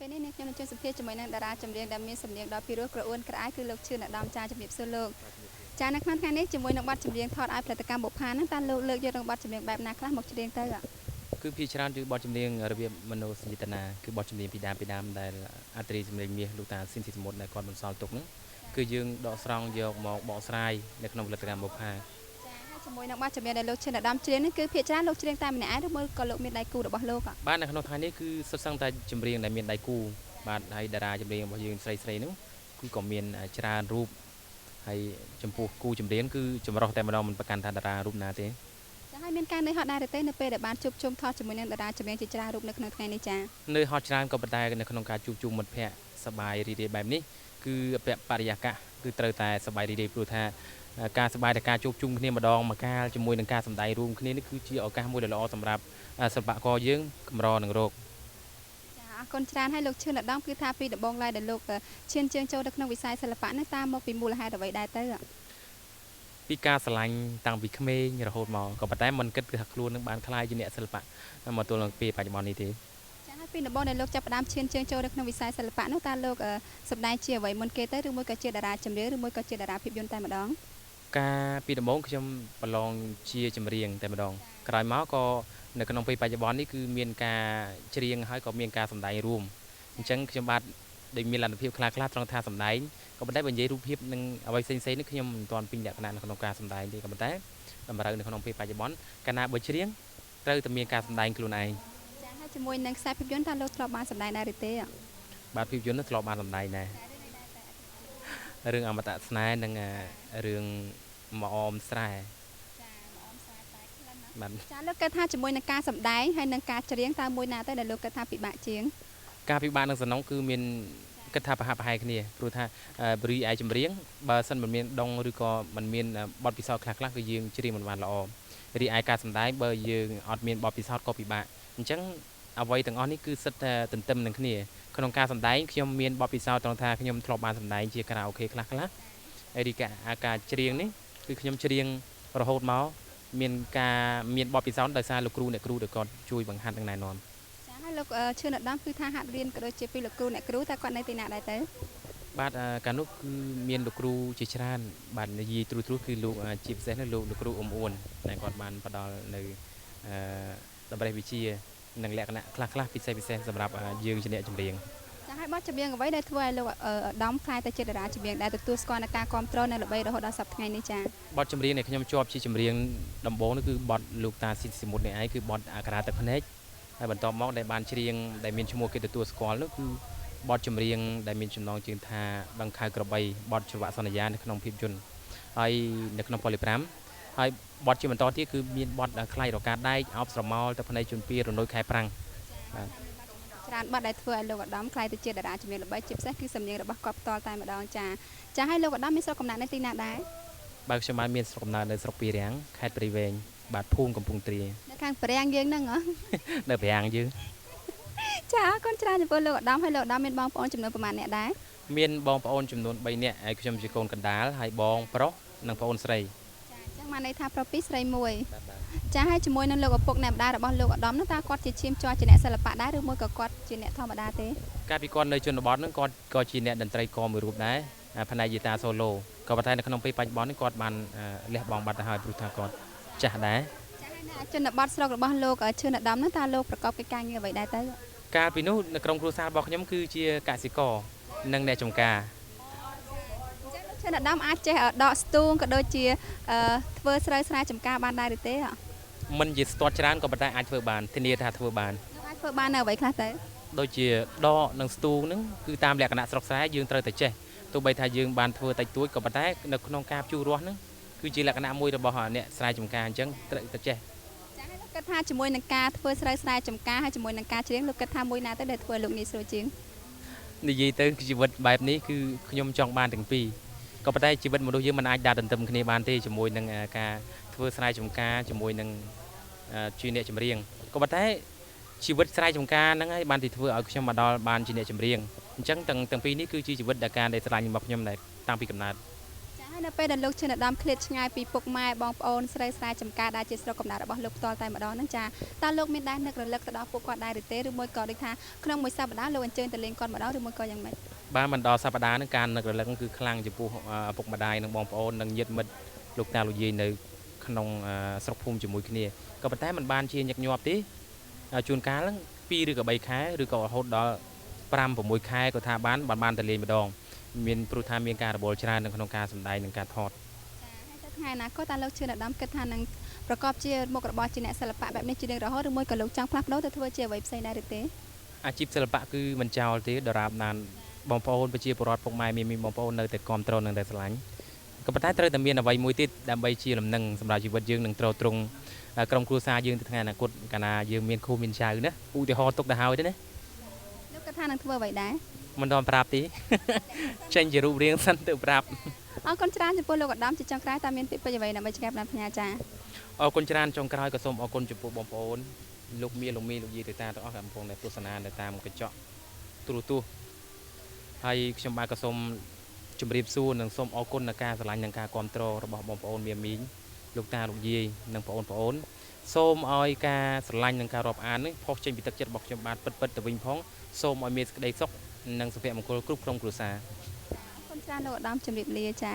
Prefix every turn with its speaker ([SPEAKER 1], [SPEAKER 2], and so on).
[SPEAKER 1] ពេលនេះខ្ញុំនឹងជួយសម្ភាសជាមួយនឹងតារាចម្រៀងដែលមានសំនៀងដ៏ពីរោះក្រអួនក្រអៅគឺលោកឈឿនឧត្តមចាជំរាបសួរលោកចានៅក្នុងថ្ងៃនេះជាមួយនឹងបទចម្រៀងថតឲ្យផលិតកម្មបុប្ផាហ្នឹងតើលោកលើកយកនឹងបទចម្រៀងបែបណាខ្លះមកច្រៀងទៅ
[SPEAKER 2] គឺភាគច្រើនគឺបទចម្រៀងរបៀបមនោសញ្ចេតនាគឺបទចម្រៀងពីដើមដែលអត្រីចម្រៀងមាសលោកតាស៊ីនស៊ីសមុទ្រដែលគាត់បន្សល់ទុកហ្នឹងគឺយើងដកស្រង់យកមកបកស្រាយនៅក្នុងផលិតកម្មបុប្ផា
[SPEAKER 1] ចាហើយជាមួយនឹងបទចម្រៀងដែលលោកឈឿនឧត្តមច្រៀងនេះគឺភាគច្រើនលោកច្រៀងតែម្នាក់ឯងឬមួយក៏លោកមានដៃគូរបស់លោក
[SPEAKER 2] បាទនៅក្នុងថ្ងៃនេះគឺសុទ្ធសឹងតែចម្រៀងដែលមានដៃគូបាទហើយតារាចម្រៀងរបស់យើងស្រីហ្នឹងគឺក៏មានច្រើនរូបហើយចំពោះគូចម្រៀងគឺចម្រុះតែម្ដងមិនប្រកាន់ថាតារារូបណាទេ
[SPEAKER 1] ចាហើយមានការនឿយហត់ដែរទេនៅពេលដែលបានជួបជុំថតជាមួយនឹងតារាចម្រៀងជាច្រើនរូបនៅក្នុងថ្ងៃនេះចា
[SPEAKER 2] នឿយហត់ច្រើនក៏ប៉ុន្តែនៅក្នុងការជួបជុំមិត្តភ័ក្តិសប្បាយរីករាយបែបនេះគឺបរិយាកាសគឺត្រូវតែសប្បាយរីករាយព្រោះថាការសប្បាយតែការជួបជុំគ្នាម្ដងម្កាលជាមួយនឹងការសម្ដែងរួមគ្នានេះគឺជាឱកាសមួយដ៏ល្អសម្រាប់សិល្បករយើងកម្រនឹងរក
[SPEAKER 1] ចាអរគុណច្រើនហើយលោកឈឿនឧត្តមគឺថាពីដំបូងឡើយដែលលោកឈានជើងចូលទៅក្នុងវិស័យសិល្បៈនេះតាមមកពីមូលហេតុអ្វីដែរទៅ
[SPEAKER 2] ពីការស្រឡាញ់តាំងពីក្មេងរហូតមកក៏ប៉ុន្តែមិនគិតថាខ្លួននឹងបានក្លាយជាអ្នកសិល្បៈមកទល់នឹងពេលបច្ចុប្បន្ននេះទេ
[SPEAKER 1] ចាហើយពីដំបូងដែលលោកចាប់ផ្ដើមឈានជើងចូលទៅក្នុងវិស័យសិល្បៈនោះតើលោកសម្ដែងជាអ្វីមុនគេទៅឬមួយក៏ជាតារាចម្រៀងឬមួយក៏ជាតារាភាពយន្តតែម្ដង
[SPEAKER 2] ការពីដំបូងខ្ញុំប្រឡងជាចម្រៀងតែម្ដងក្រោយមកក៏នៅក្នុងពេលបច្ចុប្បន្ននេះគឺមានការច្រៀងហើយក៏មានការសម្ដែងរួមអញ្ចឹងខ្ញុំបាទដូចមានលទ្ធភាពខ្លះត្រង់ថាសម្ដែងក៏ប៉ុន្តែបើនិយាយរូបភាពនឹងអ្វីផ្សេងនេះខ្ញុំមិនទាន់ពេញលក្ខណៈនៅក្នុងការសម្ដែងទេក៏ប៉ុន្តែតម្រូវនៅក្នុងពេលបច្ចុប្បន្នកាលណាបើច្រៀងត្រូវតែមានការសម្ដែងខ្លួនឯង
[SPEAKER 1] ចាហើយជាមួយនឹងខ្សែភាពយន្តតើលោកធ្លាប់បានសម្ដែងដែរឬទេ
[SPEAKER 2] បាទភាពយន្តធ្លាប់បានសម្ដែងដែររឿងអមតៈស្នេហ៍និងរឿងមកអមស្រែ
[SPEAKER 1] ចាមកអមស្រែតែខ្លឹមណា
[SPEAKER 2] បាទ
[SPEAKER 1] ចាលោកគិតថាជាមួយនឹងការសម្ដែងហើយនឹងការច្រៀងតើមួយណាទៅដែលលោកគិតថាពិបាកជាង
[SPEAKER 2] ការពិបាកនឹងសំណងគឺមានគិតថាប្រហាក់ប្រហែលគ្នាព្រោះថារីឯចម្រៀងបើសិនមិនមានដងឬក៏មិនមានបទពិសោធន៍ខ្លះគឺយើងច្រៀងមិនបានល្អរីឯការសម្ដែងបើយើងអត់មានបទពិសោធន៍ក៏ពិបាកអញ្ចឹងអ្វីទាំងអស់នេះគឺសិតតែទន្ទឹមនឹងគ្នាក្នុងការសម្ដែងខ្ញុំមានបទពិសោធន៍ត្រង់ថាខ្ញុំធ្លាប់បានសម្ដែងជាខារ៉ាអូខេខ្លះហើយរីឯការច្រៀងនេះគឺខ្ញុំច្រៀងរហូតមកមានបទពិសោធន៍ដោយសារលោកគ្រូអ្នកគ្រូដែលគាត់ជួយបង្ហាត់និងណែនាំ
[SPEAKER 1] ចាហើយលោកឈឿនឧត្តមគឺថាហាត់រៀនក៏ដូចជាពីលោកគ្រូអ្នកគ្រូតែគាត់នៅទីណាដែរទៅ
[SPEAKER 2] បាទកាលនោះគឺមានលោកគ្រូជាច្រើនបាទនិយាយទ្រូគឺលោកជាពិសេសនោះលោកគ្រូអ៊ំអួនដែលគាត់បានផ្ដល់នៅតម្រេះវិជានិងលក្ខណៈខ្លះពិសេសសម្រាប់យើងជាអ្នកចម្រៀង
[SPEAKER 1] ចាហើយបទចម្រៀងអ្វីដែលធ្វើឲ្យលោកឧត្តមខ្លាយទៅជាតារាចម្រៀងដែលទទួលស្គាល់នឹងការគ្រប់គ្រងនៅល្បីរហូតដល់សប្តាហ៍ថ្ងៃនេះចា
[SPEAKER 2] បទចម្រៀងដែលខ្ញុំជាប់ជាចម្រៀងដំបូងនោះគឺបទលោកតាស៊ីសមុទ្រនេះឯងគឺបទអាការៈទឹកភ្នែកហើយបន្ទាប់មកដែលបានច្រៀងដែលមានឈ្មោះគេទទួលស្គាល់នោះគឺបទចម្រៀងដែលមានចំណងជើងថាដង្ខៅក្របីបទច្រវាក់សន្យានៅក្នុងភាពយន្តហើយនៅក្នុងប៉ូលី5ហើយបទជាបន្តទៀតគឺមានបទខ្លាយរកាដែកអោបស្រមោលទឹកភ្នែកជូនពីរនុយខែប្រាំងបាទ
[SPEAKER 1] ច្រើនបទដែលធ្វើឲ្យលោកឧត្តមខ្លាយទៅជាតារាចម្រៀងល្បីជាពិសេសគឺសំនៀងរបស់គាត់ផ្ទាល់តែម្ដងចាហើយលោកឧត្តមមានស្រុកកំណើតនៅទីណាដែរ
[SPEAKER 2] បាទខ្ញុំបានមានស្រុកកំណើតនៅស្រុកពីរាំងខេត្តព្រៃវែងបាទភូមិកំពង់ទ្រា
[SPEAKER 1] នៅខាងប្រាំងយើងហ្នឹងហ៎
[SPEAKER 2] នៅប្រាំងយើង
[SPEAKER 1] ចាអរគុណច្រើនចំពោះលោកឧត្តមហើយលោកឧត្តមមានបងប្អូនចំនួនប៉ុន្មានអ្នកដែរ
[SPEAKER 2] មានបងប្អូនចំនួន3នាក់ហើយខ្ញុំជាកូនកណ្ដាលហើយបងប្រុសនិងប្អូនស្រី
[SPEAKER 1] ចាអញ្ចឹងបានន័យថាប្រុស2ស្រី1ចាហើយជាមួយនឹងលោកឪពុកអ្នកម្ដាយរបស់លោកឧត្តមនោះតើគាត់ជាឈាមជ័រជាអ្នកសិល្បៈដែរឬមួយក៏គាត់ជាអ្នកធម្មតាទេ
[SPEAKER 2] កាលពីគាត់នៅជនបទហ្នឹងគាត់ក៏ជាអ្នកតន្ត្រីករមួយរូបដែរផ្នែកហ្គីតាសូឡូក៏ប៉ុន្តែនៅក្នុងពេលបច្ចុប្បន្ននេះគាត់បានលះបង់បាត់ទៅហើយព្រោះថាគាត់ចាស់ដែរ
[SPEAKER 1] ចាហើយនៅជនបទស្រុករបស់លោកឈឿនឧត្តមនោះតើលោកប្រកបកិច្ចការងារអ្វីដែរទៅ
[SPEAKER 2] កាលពីនោះនៅក្នុងគ្រួសាររបស់ខ្ញុំគឺជាកសិករនិងអ្នកចម្ការ
[SPEAKER 1] ឈឿនឧត្តមអាចចេះដកស្ទូងក៏ដូចជាធ្វើស្រូវស្រែចម្ការបានដែរឬទេ
[SPEAKER 2] មិនជាស្ទាត់ច្រើនក៏ប៉ុន្តែអាចធ្វើបានធានាថាធ្វើបាន
[SPEAKER 1] អាចធ្វើបាននៅអ្វីខ្លះទៅ
[SPEAKER 2] ដូចជាដកនិងស្ទូងហ្នឹងគឺតាមលក្ខណៈស្រុកស្រែយើងត្រូវតែចេះទោះបីថាយើងបានធ្វើតិចតួចក៏ប៉ុន្តែនៅក្នុងការភ្ជួររាស់ហ្នឹងគឺជាលក្ខណៈមួយរបស់អ្នកស្រែចម្ការអញ្ចឹងត្រូវតែចេះ
[SPEAKER 1] ចាហើយលោកគិតថាជាមួយនឹងការធ្វើស្រូវស្រែចម្ការហើយជាមួយនឹងការច្រៀងលោកគិតថាមួយណាទៅដែលធ្វើលោកងាយស្រួលជាង
[SPEAKER 2] និយាយទៅជីវិតបែបនេះគឺខ្ញុំចង់បានទាំងពីរក៏ប៉ុន្តែជីវិតមនុស្សយើងមិនអាចដាស់ទន្ទឹមគ្នាបានទេជាមួយនឹងការធ្វើស្រែចម្ការជាមួយនឹងជាអ្នកចម្រៀងក៏ប៉ុន្តែជីវិតស្រែចម្ការហ្នឹងហើយបានទីធ្វើឲ្យខ្ញុំមកដល់បានជាអ្នកចម្រៀងអញ្ចឹងទាំងពីរនេះគឺជាជីវិតដែលការដែលស្រឡាញ់របស់ខ្ញុំដែលតាំងពីកំណើត
[SPEAKER 1] ចាហើ ហើយនៅពេលដែលលោកឈិនអាដាមឃ្លាតឆ្ងាយពីពុកម៉ែបងប្អូនស្រីស្រែចម្ការដែលជាស្រុកកំណើតរបស់លោកផ្ទាល់តែម្ដងហ្នឹងចាតើលោកមានដែរនឹករលឹកទៅដល់ពួកគាត់ដែរឬទេឬមួយក៏ដូចថាក្នុងមួយសប្តាហ៍លោកអញ្ជើញទៅលេងគាត់ម្ដងឬមួយក៏យ៉ាងម៉េច
[SPEAKER 2] បាទមិនដល់សប្តាហ៍ហ្នឹងការនឹករលឹកគឺខ្លាំងចំពោះឪពុកម្ដាយនិងបងប្អូននិងញាតិមិត្តលោកតាលោកយាយនៅក្នុងស្រុកភូមិជាមួយគ្នាក៏ប៉ុន្តែมันបានជាញឹកញាប់ទេជួនកាលហ្នឹង2ឬក៏3ខែឬក៏រហូតដល់5 6ខែក៏ថាបានទៅលេងម្ដងមានព្រោះថាមានការរបបច្រើននៅក្នុងការសម្ដែងនិងការថត
[SPEAKER 1] ចាហើយទៅថ្ងៃអនាគតតើលោកឈឿនអាដាមគិតថានឹងប្រកបជាមុខរបរជាអ្នកសិល្បៈបែបនេះជារៀងរហូតឬមួយក៏លោកចង់ផ្លាស់ប្ដូរទៅធ្វើជាអ្វីផ្សេងដែរឬទេ
[SPEAKER 2] អាជីពសិល្បៈគឺមិនចោលទេដរាបណានបងប្អូនប្រជាពលរដ្ឋពុកម៉ែមានបងប្អូននៅតែគ្រប់គ្រងនិងតែស្រឡាញ់ក៏ប៉ុន្តែត្រូវតែមានអ្វីមួយទៀតដើម្បីជាលំនឹងសម្រាប់ជីវិតយើងនឹងត្រូវត្រង់ក្រុមគ្រួសារយើងទៅថ្ងៃអនាគតកាលណាយើងមានគូមានចៅណាឧទាហរណ៍ទុកទៅហើយទេណា
[SPEAKER 1] លោកគិតថានឹងធ្វើអ្វីដែរ
[SPEAKER 2] មិនដល់ប្រាប់ទេ ចេញជារូបរាងសិនទៅប្រាប់
[SPEAKER 1] អរគុណច្រើនចំពោះលោកអាដាមជាចុងក្រោយតើមានពាក្យពេចន៍អ្វីដើម្បីឆ្កាប់តាមផ្ញើចា
[SPEAKER 2] អរគុណច្រើនចុងក្រោយក៏សូមអរគុណចំពោះបងប្អូនលោកមាលោកយាយទៅតាទាំងអស់កំពុងតែទស្សនានៅតាមកញ្ចក់ទូរទស្សន៍ហើយខ្ញុំបាទក៏សូមជម្រាបសួរនិងសូមអរគុណដល់ការស្រឡាញ់និងការគ្រប់គ្រងរបស់បងប្អូនមីងលោកតាលោកយាយនិងបងប្អូនសូមឲ្យការស្រឡាញ់និងការរាប់អាននេះផុសចេញពីទឹកចិត្តរបស់ខ្ញុំបាទពិតទៅវិញផងសូមឲ្យមានសេចក្តីសុខនិងសុភមង្គលគ្រប់ក្រុមគ្រួសារ
[SPEAKER 1] អរគុណច្រើនលោកអាដាមជម្រាបលាចា